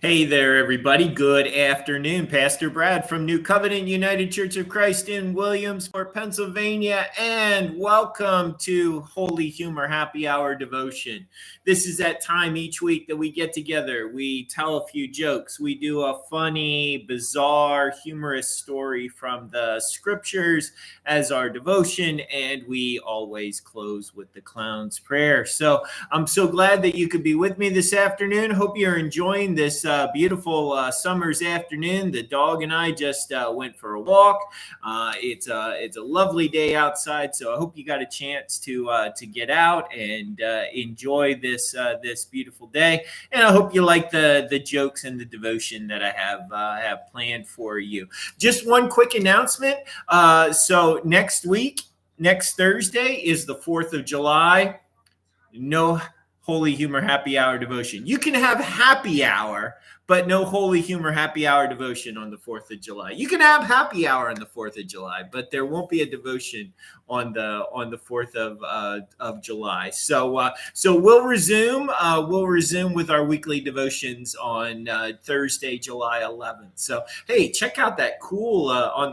Hey there, everybody. Good afternoon. Pastor Brad from New Covenant United Church of Christ in Williamsport, Pennsylvania, and welcome to Holy Humor Happy Hour Devotion. This is that time each week that we get together. We tell a few jokes. We do a funny, bizarre, humorous story from the scriptures as our devotion, and we always close with the clown's prayer. So I'm so glad that you could be with me this afternoon. Hope you're enjoying this beautiful summer's afternoon. The dog and I just went for a walk. It's a lovely day outside, so I hope you got a chance to get out and enjoy this beautiful day. And I hope you like the jokes and the devotion that I have planned for you. Just one quick announcement. So next week, next Thursday is the 4th of July. No Holy Humor Happy Hour devotion. You can have happy hour, but no Holy Humor Happy Hour devotion on the 4th of July. You can have happy hour on the 4th of July, but there won't be a devotion on the 4th of July. So we'll resume with our weekly devotions on Thursday, July 11th. So hey, check out that cool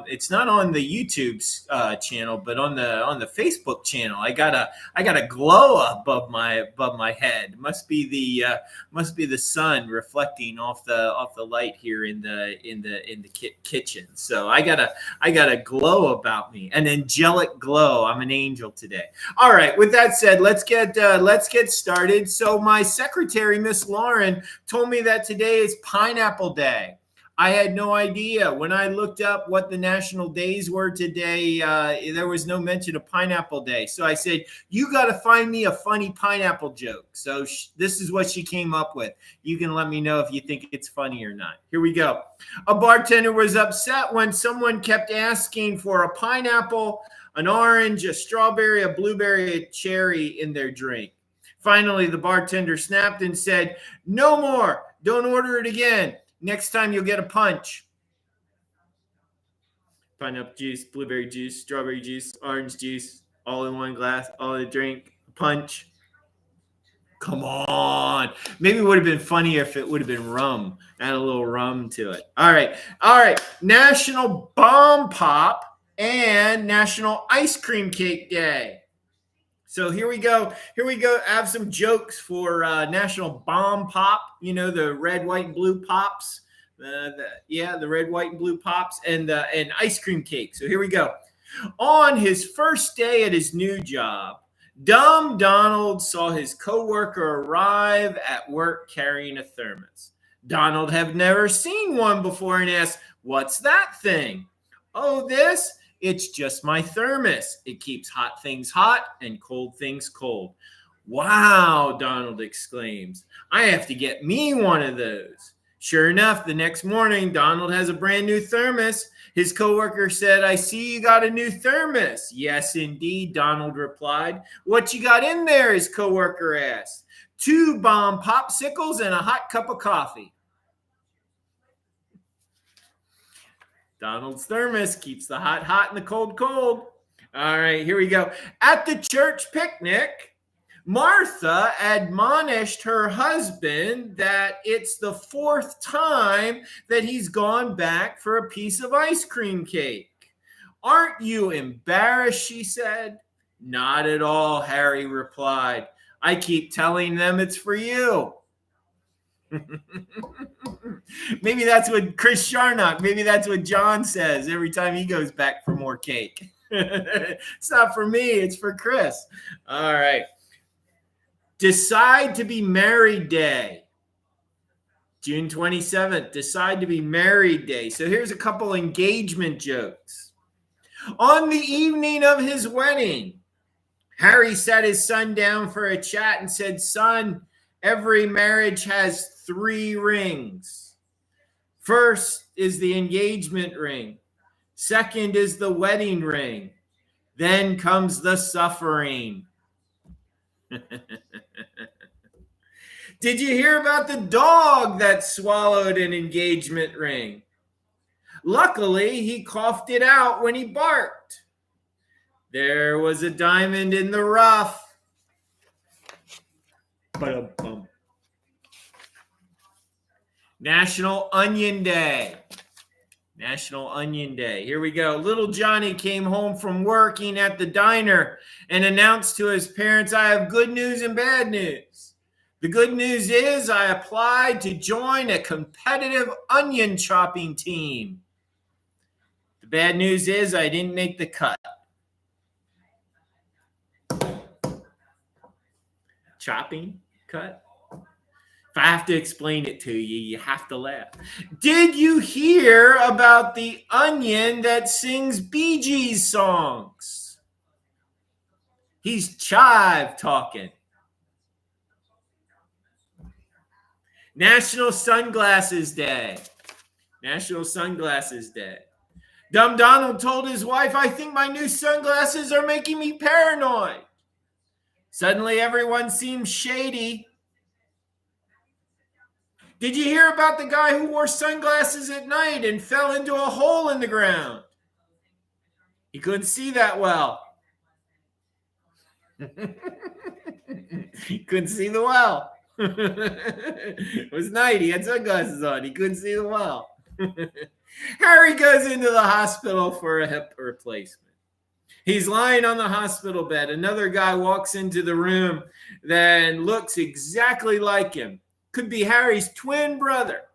it's not on the YouTube's channel, but on the Facebook channel. I got a glow above my head. Must be the sun reflecting off the light here in the kitchen. So I got a glow about me, an angelic glow. I'm an angel today. All right. With that said, let's get started. So my secretary, Miss Lauren, told me that today is Pineapple Day. I had no idea. When I looked up what the national days were today, there was no mention of Pineapple Day. So I said, you got to find me a funny pineapple joke. So this is what she came up with. You can let me know if you think it's funny or not. Here we go. A bartender was upset when someone kept asking for a pineapple, an orange, a strawberry, a blueberry, a cherry in their drink. Finally, the bartender snapped and said, no more. Don't order it again. Next time you'll get a punch. Pineapple juice, blueberry juice, strawberry juice, orange juice, all in one glass, all in a drink, punch. Come on. Maybe it would have been funnier if it would have been rum. Add a little rum to it. All right. National Bomb Pop and National Ice Cream Cake Day. So here we go. I have some jokes for National Bomb Pop. You know, the red, white, and blue pops. The red, white, and blue pops and ice cream cake. So here we go. On his first day at his new job, Dumb Donald saw his coworker arrive at work carrying a thermos. Donald had never seen one before and asked, "What's that thing?" "Oh, this? It's just my thermos. It keeps hot things hot and cold things cold." "Wow," Donald exclaims. "I have to get me one of those." Sure enough, the next morning, Donald has a brand new thermos. His coworker said, "I see you got a new thermos." "Yes, indeed," Donald replied. "What you got in there?" his coworker asked. 2 bomb popsicles and a hot cup of coffee." Donald's thermos keeps the hot hot and the cold cold. All right, here we go. At the church picnic, Martha admonished her husband that it's the 4th time that he's gone back for a piece of ice cream cake. "Aren't you embarrassed?" she said. "Not at all," Harry replied. "I keep telling them it's for you." Maybe that's what Chris Sharnock, maybe that's what John says every time he goes back for more cake. It's not for me, it's for Chris. All right. Decide to be married day. June 27th, decide to be married day. So here's a couple engagement jokes. On the evening of his wedding, Harry sat his son down for a chat and said, "Son, every marriage has 3 rings. First is the engagement ring. Second is the wedding ring. Then comes the suffering." Did you hear about the dog that swallowed an engagement ring? Luckily, he coughed it out when he barked. There was a diamond in the rough. Ba-dum-bum. National Onion Day. National Onion Day. Here we go. Little Johnny came home from working at the diner and announced to his parents, I have good news and bad news. The good news is I applied to join a competitive onion chopping team. The bad news is I didn't make the cut. Chopping cut? If I have to explain it to you, you have to laugh. Did you hear about the onion that sings Bee Gees songs? He's chive talking. National Sunglasses Day. National Sunglasses Day. Dumb Donald told his wife, I think my new sunglasses are making me paranoid. Suddenly everyone seems shady. Did you hear about the guy who wore sunglasses at night and fell into a hole in the ground? He couldn't see that well. He couldn't see the well. It was night. He had sunglasses on. He couldn't see the well. Harry goes into the hospital for a hip replacement. He's lying on the hospital bed. Another guy walks into the room that looks exactly like him. Could be Harry's twin brother.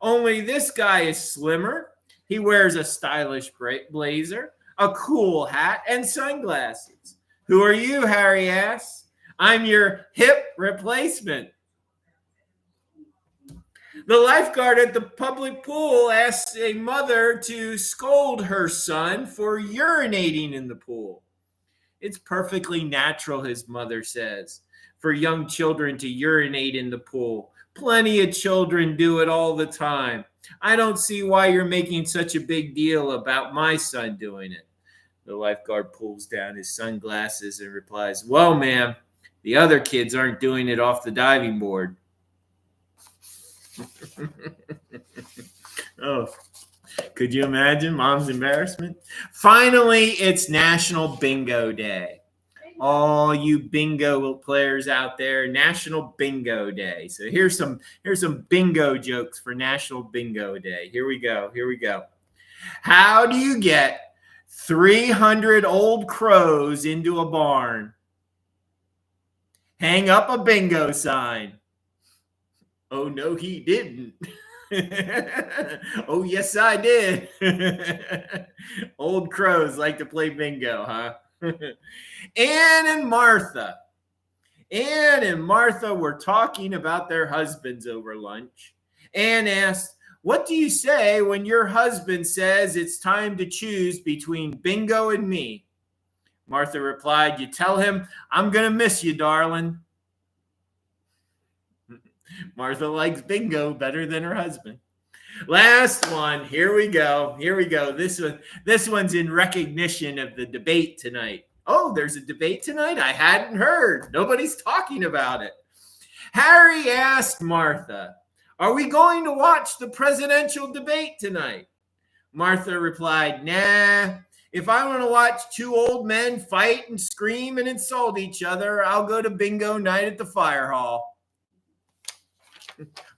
Only this guy is slimmer. He wears a stylish blazer, a cool hat, and sunglasses. Who are you, Harry asks. I'm your hip replacement. The lifeguard at the public pool asks a mother to scold her son for urinating in the pool. It's perfectly natural, his mother says, for young children to urinate in the pool. Plenty of children do it all the time. I don't see why you're making such a big deal about my son doing it. The lifeguard pulls down his sunglasses and replies, well, ma'am, the other kids aren't doing it off the diving board. Oh, could you imagine mom's embarrassment? Finally, it's National Bingo Day. All you bingo players out there, National Bingo Day. So here's some bingo jokes for National Bingo Day. Here we go. How do you get 300 old crows into a barn? Hang up a bingo sign. Oh, no, he didn't. Oh, yes, I did. Old crows like to play bingo, huh? Anne and Martha were talking about their husbands over lunch. Anne asked, what do you say when your husband says it's time to choose between bingo and me? Martha replied, you tell him, I'm going to miss you, darling. Martha likes bingo better than her husband. Last one. Here we go. This one's in recognition of the debate tonight. Oh, there's a debate tonight? I hadn't heard. Nobody's talking about it. Harry asked Martha, are we going to watch the presidential debate tonight? Martha replied, nah. If I want to watch two old men fight and scream and insult each other, I'll go to bingo night at the fire hall.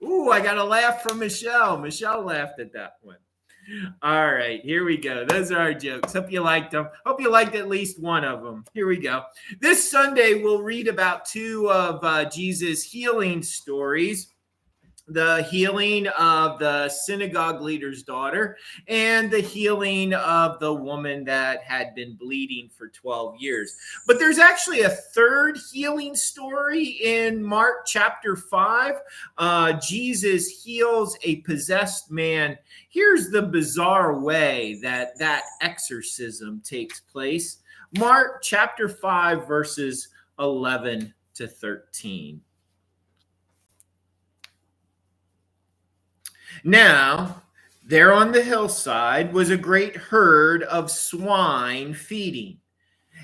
Ooh, I got a laugh from Michelle. Michelle laughed at that one. All right, here we go. Those are our jokes. Hope you liked them. Hope you liked at least one of them. Here we go. This Sunday, we'll read about two of Jesus' healing stories. The healing of the synagogue leader's daughter and the healing of the woman that had been bleeding for 12 years. But there's actually a third healing story in Mark chapter 5. Jesus heals a possessed man. Here's the bizarre way that exorcism takes place. Mark chapter 5, verses 11 to 13. Now, there on the hillside was a great herd of swine feeding.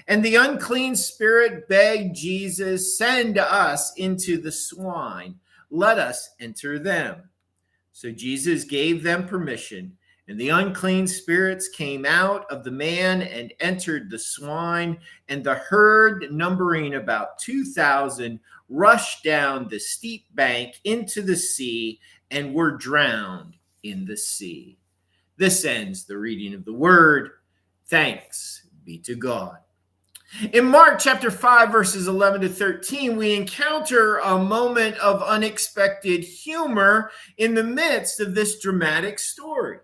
And the unclean spirit begged Jesus, send us into the swine. Let us enter them. So Jesus gave them permission. And the unclean spirits came out of the man and entered the swine, and the herd, numbering about 2,000, rushed down the steep bank into the sea and were drowned in the sea. This ends the reading of the word. Thanks be to God. In Mark chapter 5, verses 11 to 13, we encounter a moment of unexpected humor in the midst of this dramatic story.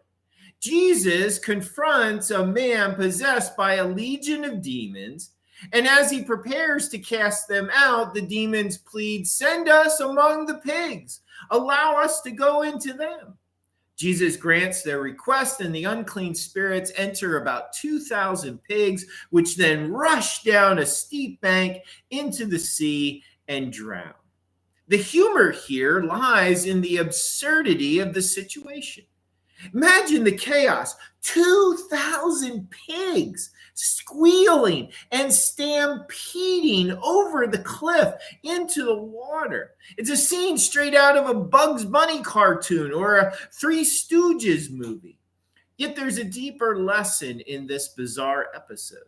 Jesus confronts a man possessed by a legion of demons, and as he prepares to cast them out, the demons plead, "Send us among the pigs. Allow us to go into them." Jesus grants their request, and the unclean spirits enter about 2,000 pigs, which then rush down a steep bank into the sea and drown. The humor here lies in the absurdity of the situation. Imagine the chaos. 2,000 pigs squealing and stampeding over the cliff into the water. It's a scene straight out of a Bugs Bunny cartoon or a Three Stooges movie. Yet there's a deeper lesson in this bizarre episode.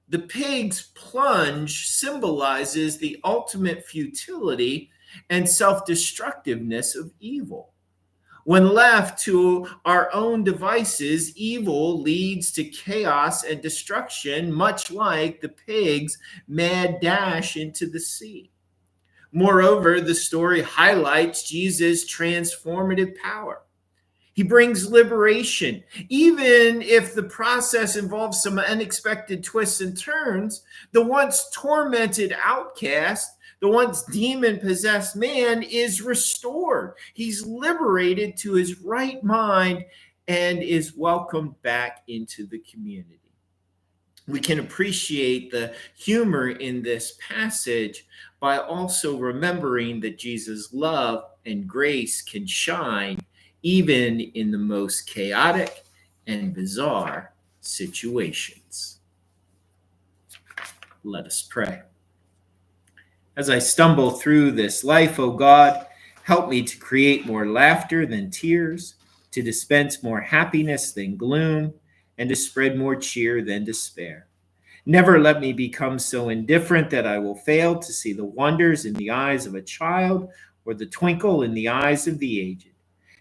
The pig's plunge symbolizes the ultimate futility and self-destructiveness of evil. When left to our own devices, evil leads to chaos and destruction, much like the pig's mad dash into the sea. Moreover, the story highlights Jesus' transformative power. He brings liberation. Even if the process involves some unexpected twists and turns, the once tormented outcast, the once demon-possessed man is restored. He's liberated to his right mind and is welcomed back into the community. We can appreciate the humor in this passage by also remembering that Jesus' love and grace can shine even in the most chaotic and bizarre situations. Let us pray. As I stumble through this life, O God, help me to create more laughter than tears, to dispense more happiness than gloom, and to spread more cheer than despair. Never let me become so indifferent that I will fail to see the wonders in the eyes of a child or the twinkle in the eyes of the aged.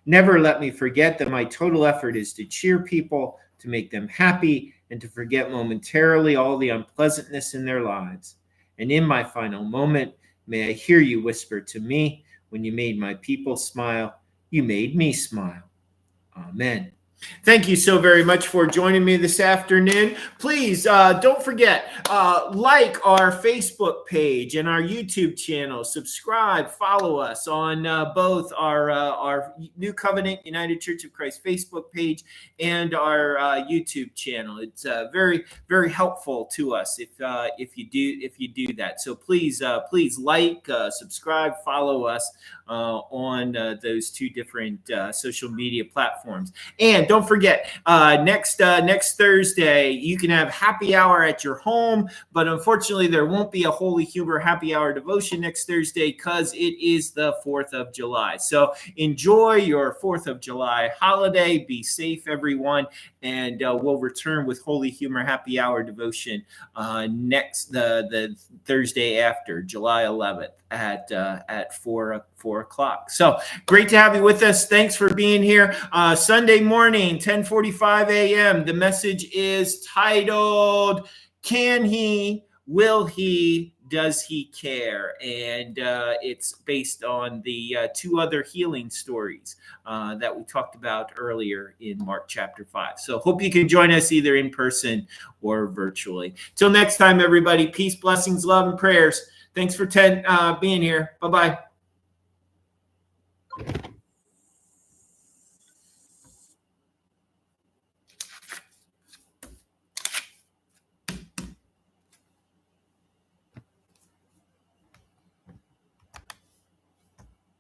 Never let me forget that my total effort is to cheer people, to make them happy, and to forget momentarily all the unpleasantness in their lives. And in my final moment, may I hear you whisper to me, when you made my people smile, you made me smile. Amen. Thank you so very much for joining me this afternoon. Please don't forget, like our Facebook page and our YouTube channel. Subscribe, follow us on both our New Covenant United Church of Christ Facebook page and our YouTube channel. It's very, very helpful to us if you do that. So please like, subscribe, follow us on those two different social media platforms. And don't forget, next Thursday, you can have happy hour at your home, but unfortunately, there won't be a Holy Humor happy hour devotion next Thursday because it is the 4th of July. So enjoy your 4th of July holiday. Be safe, everyone, and we'll return with Holy Humor happy hour devotion next the Thursday after, July 11th at 4 o'clock. So great to have you with us. Thanks for being here. Sunday morning, 10:45 a.m. The message is titled, "Can He, Will He, Does He Care?" And it's based on the two other healing stories that we talked about earlier in Mark chapter 5. So hope you can join us either in person or virtually. Till next time, everybody, peace, blessings, love, and prayers. Thanks for being here. Bye-bye.